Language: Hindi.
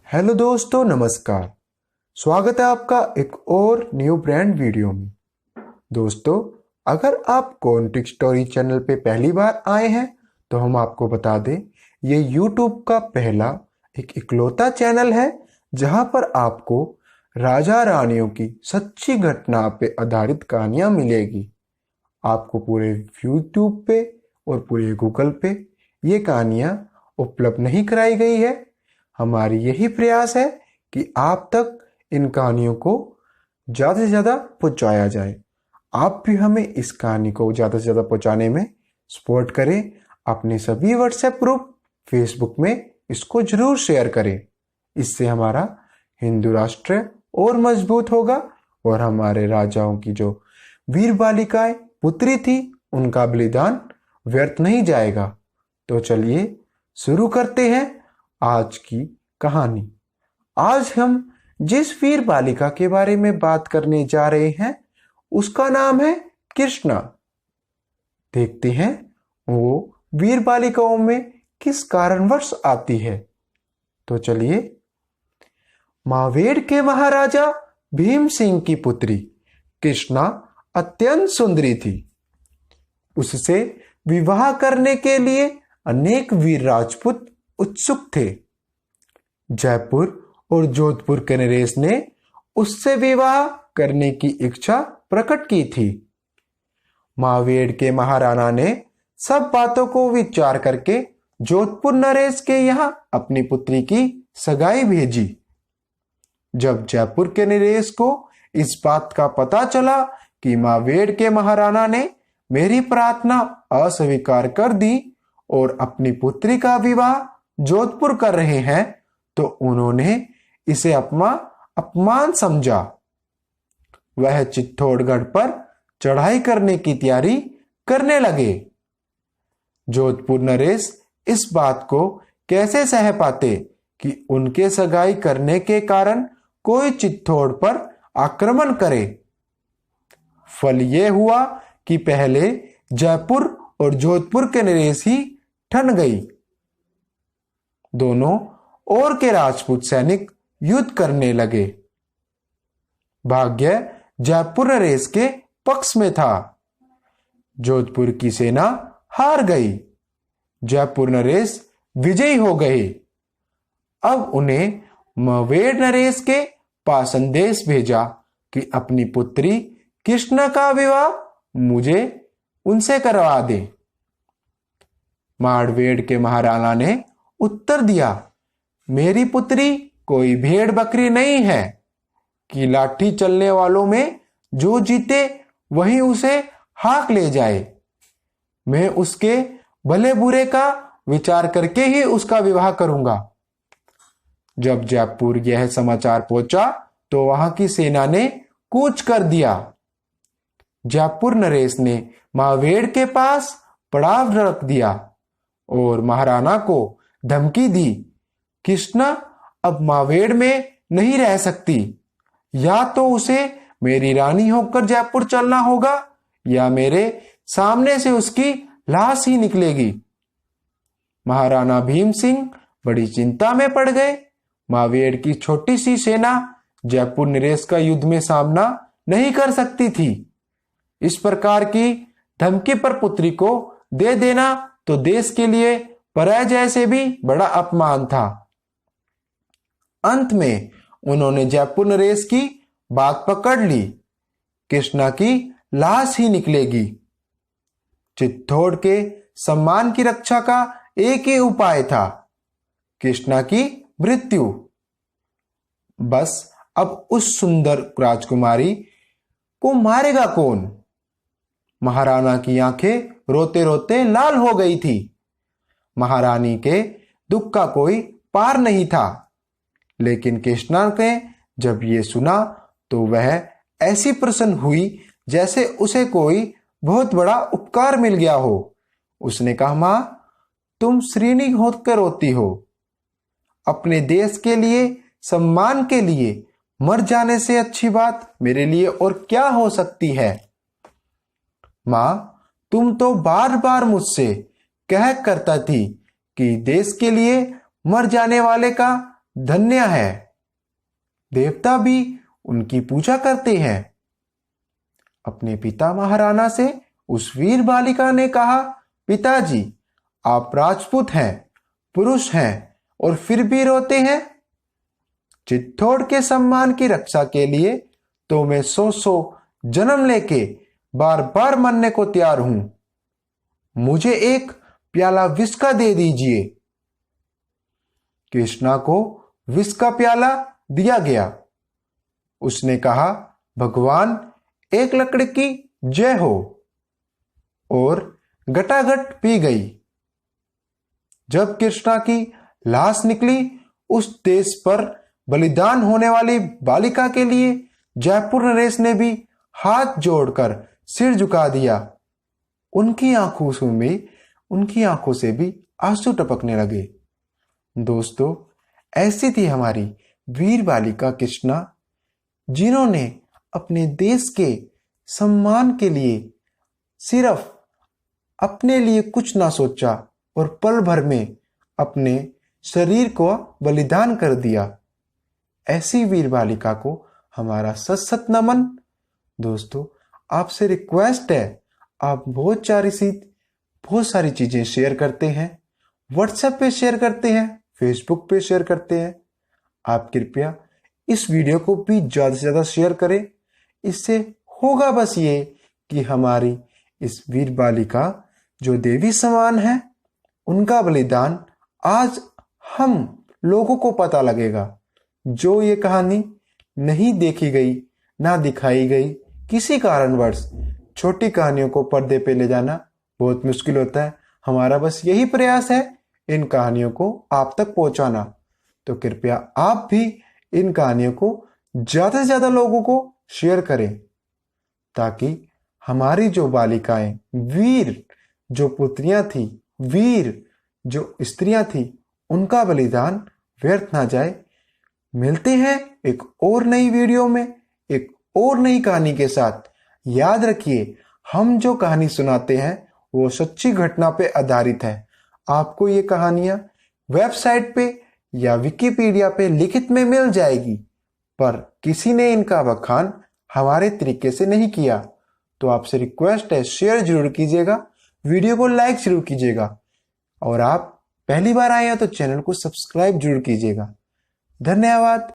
हेलो दोस्तों, नमस्कार। स्वागत है आपका एक और न्यू ब्रांड वीडियो में। दोस्तों, अगर आप कॉन्टिक स्टोरी चैनल पे पहली बार आए हैं तो हम आपको बता दें, ये यूट्यूब का पहला एक इकलौता चैनल है जहां पर आपको राजा रानियों की सच्ची घटना पे आधारित कहानियां मिलेगी। आपको पूरे यूट्यूब पे और पूरे गूगल पे ये कहानियां उपलब्ध नहीं कराई गई है। हमारी यही प्रयास है कि आप तक इन कहानियों को ज़्यादा से ज़्यादा पहुँचाया जाए। आप भी हमें इस कहानी को ज़्यादा से ज़्यादा पहुँचाने में सपोर्ट करें। अपने सभी व्हाट्सएप ग्रुप, फेसबुक में इसको ज़रूर शेयर करें। इससे हमारा हिंदू राष्ट्र और मजबूत होगा और हमारे राजाओं की जो वीर बालिकाएं पुत्री थी उनका बलिदान व्यर्थ नहीं जाएगा। तो चलिए शुरू करते हैं आज की कहानी। आज हम जिस वीर बालिका के बारे में बात करने जा रहे हैं उसका नाम है कृष्णा। देखते हैं वो वीर बालिकाओं में किस कारणवश आती है। तो चलिए। मावेड़ के महाराजा भीम सिंह की पुत्री कृष्णा अत्यंत सुंदरी थी। उससे विवाह करने के लिए अनेक वीर राजपूत उत्सुक थे। जयपुर और जोधपुर के नरेश ने उससे विवाह करने की इच्छा प्रकट की थी। मावेड़ के महाराणा ने सब बातों को विचार करके जोधपुर नरेश के यहाँ अपनी पुत्री की सगाई भेजी। जब जयपुर के नरेश को इस बात का पता चला कि मावेड़ के महाराणा ने मेरी प्रार्थना अस्वीकार कर दी और अपनी पुत्री का विवाह जोधपुर कर रहे हैं, तो उन्होंने इसे अपमान समझा। वह चित्तौड़गढ़ पर चढ़ाई करने की तैयारी करने लगे। जोधपुर नरेश इस बात को कैसे सह पाते कि उनके सगाई करने के कारण कोई चित्तौड़ पर आक्रमण करे। फल यह हुआ कि पहले जयपुर और जोधपुर के नरेश ही ठन गई। दोनों ओर के राजपूत सैनिक युद्ध करने लगे। भाग्य जयपुर नरेश के पक्ष में था। जोधपुर की सेना हार गई। जयपुर नरेश विजयी हो गए। अब उन्हें मावेड़ नरेश के पास संदेश भेजा कि अपनी पुत्री कृष्णा का विवाह मुझे उनसे करवा दे। मारवेड़ के महाराणा ने उत्तर दिया, मेरी पुत्री कोई भेड़ बकरी नहीं है कि लाठी चलने वालों में जो जीते वही उसे हाक ले जाए। मैं उसके भले बुरे का विचार करके ही उसका विवाह करूंगा। जब जयपुर यह समाचार पहुंचा तो वहां की सेना ने कूच कर दिया। जयपुर नरेश ने मावेड़ के पास पड़ाव रख दिया और महाराणा को धमकी दी, कृष्णा अब मावेड़ में नहीं रह सकती। या तो उसे मेरी रानी होकर जयपुर चलना होगा या मेरे सामने से उसकी लाश ही निकलेगी। महाराणा भीम सिंह बड़ी चिंता में पड़ गए। मावेड़ की छोटी सी सेना जयपुर नरेश का युद्ध में सामना नहीं कर सकती थी। इस प्रकार की धमकी पर पुत्री को दे देना तो देश के लिए पराजय से भी बड़ा अपमान था। अंत में उन्होंने जयपुर नरेश की बात पकड़ ली, कृष्णा की लाश ही निकलेगी। चित्तौड़ के सम्मान की रक्षा का एक ही उपाय था, कृष्णा की मृत्यु। बस अब उस सुंदर राजकुमारी को मारेगा कौन? महाराणा की आंखें रोते रोते लाल हो गई थी। महारानी के दुख का कोई पार नहीं था। लेकिन कृष्णा ने जब ये सुना तो वह ऐसी प्रसन्न हुई जैसे उसे कोई बहुत बड़ा उपकार मिल गया हो। उसने कहा, मां, तुम श्रीनी होकर रोती हो। अपने देश के लिए, सम्मान के लिए मर जाने से अच्छी बात मेरे लिए और क्या हो सकती है। मां, तुम तो बार बार मुझसे कह करता थी कि देश के लिए मर जाने वाले का धन्य है। देवता भी उनकी पूजा करते हैं। अपने पिता महाराणा से उस वीर बालिका ने कहा, पिताजी, आप राजपूत हैं, पुरुष हैं और फिर भी रोते हैं। चित्तौड़ के सम्मान की रक्षा के लिए तो मैं 100 जन्म लेके बार बार मरने को तैयार हूं। मुझे एक प्याला विष का दे दीजिए। कृष्णा को विष का प्याला दिया गया। उसने कहा, भगवान एक लकड़ी की जय हो, और गटागट पी गई। जब कृष्णा की लाश निकली, उस देश पर बलिदान होने वाली बालिका के लिए जयपुर नरेश ने भी हाथ जोड़कर सिर झुका दिया। उनकी आंखों से भी आंसू टपकने लगे। दोस्तों, ऐसी थी हमारी वीर बालिका कृष्णा, जिन्होंने अपने देश के सम्मान के लिए सिर्फ अपने लिए कुछ ना सोचा और पल भर में अपने शरीर को बलिदान कर दिया। ऐसी वीर बालिका को हमारा सत सत नमन। दोस्तों, आपसे रिक्वेस्ट है, आप बहुत सारी चीजें शेयर करते हैं, व्हाट्सएप पे शेयर करते हैं, फेसबुक पे शेयर करते हैं। आप कृपया इस वीडियो को भी ज्यादा से ज्यादा शेयर करें। इससे होगा बस ये कि हमारी इस वीर बालिका जो देवी समान है, उनका बलिदान आज हम लोगों को पता लगेगा। जो ये कहानी नहीं देखी गई, ना दिखाई गई, किसी कारणवश छोटी कहानियों को पर्दे पे ले जाना बहुत मुश्किल होता है। हमारा बस यही प्रयास है इन कहानियों को आप तक पहुंचाना। तो कृपया आप भी इन कहानियों को ज्यादा से ज्यादा लोगों को शेयर करें, ताकि हमारी जो बालिकाएं, वीर जो पुत्रियां थी, वीर जो स्त्रियां थी, उनका बलिदान व्यर्थ ना जाए। मिलते हैं एक और नई वीडियो में, एक और नई कहानी के साथ। याद रखिए, हम जो कहानी सुनाते हैं वो सच्ची घटना पे आधारित है। आपको ये कहानियां वेबसाइट पे या विकिपीडिया पे लिखित में मिल जाएगी, पर किसी ने इनका बखान हमारे तरीके से नहीं किया। तो आपसे रिक्वेस्ट है, शेयर जरूर कीजिएगा, वीडियो को लाइक जरूर कीजिएगा, और आप पहली बार आए हैं तो चैनल को सब्सक्राइब जरूर कीजिएगा। धन्यवाद।